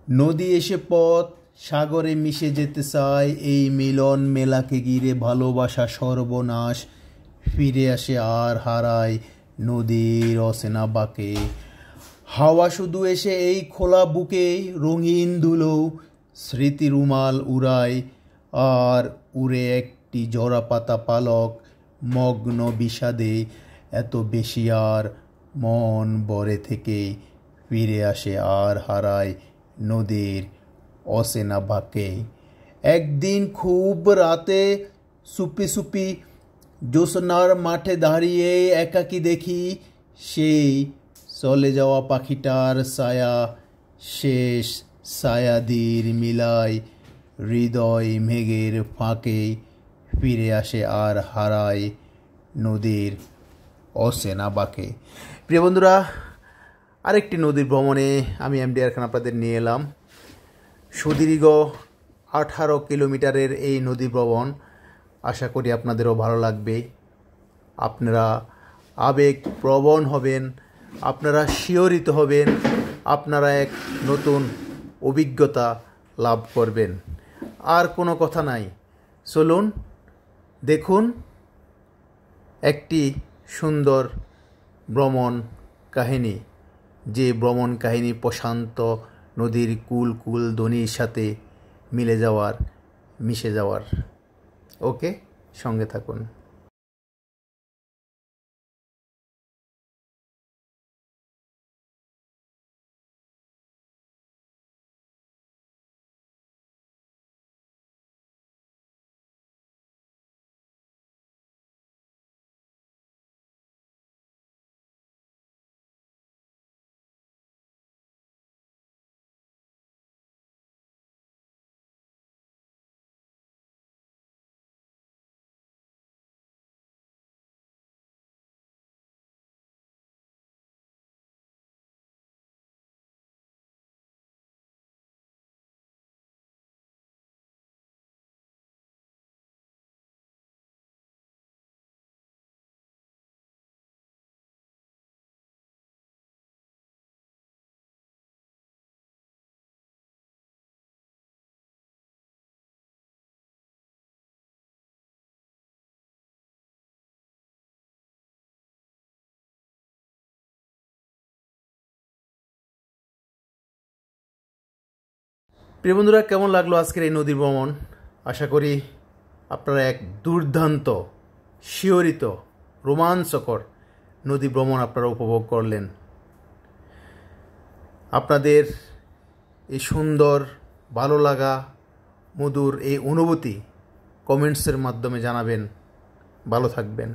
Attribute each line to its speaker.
Speaker 1: নদী এসে পথ সাগরে মিশে যেতে চায়, এই মিলন মেলাকে ঘিরে ভালোবাসা সর্বনাশ, ফিরে আসে আর হারায় নদীর অচেনা বাঁকে। হাওয়া শুধু এসে এই খোলা বুকে রঙিন ধুলো স্মৃতি রুমাল উড়ায়, আর উড়ে একটি জরা পাতা পালক মগ্ন বিষাদে। এত বেশি আর মন বরে থেকে ফিরে আসে আর হারায় নদীর অচেনা বাঁকে। একদিন খুব রাতে চুপি চুপি জ্যোৎস্নার মাঠে দাঁড়িয়ে একাকী দেখি সেই চলে যাওয়া পাখিটার ছায়া, শেষ ছায়াদির মিলায় হৃদয় মেঘের ফাঁকে, ফিরে আসে আর হারায় নদীর অচেনা বাঁকে। প্রিয় বন্ধুরা, আরেকটি নদীর ভ্রমণে আমি এমডিআর খান আপনাদের নিয়ে এলাম। সুদীর্ঘ 18 কিলোমিটারের এই নদী ভ্রমণ, আশা করি আপনাদেরও ভালো লাগবে। আপনারা আবেগপ্রবণ হবেন, আপনারা শিহরিত হবেন, আপনারা এক নতুন অভিজ্ঞতা লাভ করবেন। আর কোনো কথা নাই, চলুন দেখুন একটি সুন্দর ভ্রমণ কাহিনী, যে ভ্রমণ কাহিনী প্রশান্ত নদীর কুল কুল ধ্বনির সাথে মিশে যাওয়ার। ওকে, সঙ্গে থাকুন। প্রিয় বন্ধুরা, কেমন লাগলো আজকের এই নদী ভ্রমণ? আশা করি আপনারা এক দুর্দান্ত, শিহরিত, রোমাঞ্চকর নদী ভ্রমণ আপনারা উপভোগ করলেন। আপনাদের এই সুন্দর, ভালো লাগা, মধুর এই অনুভূতি কমেন্টসের মাধ্যমে জানাবেন। ভালো থাকবেন।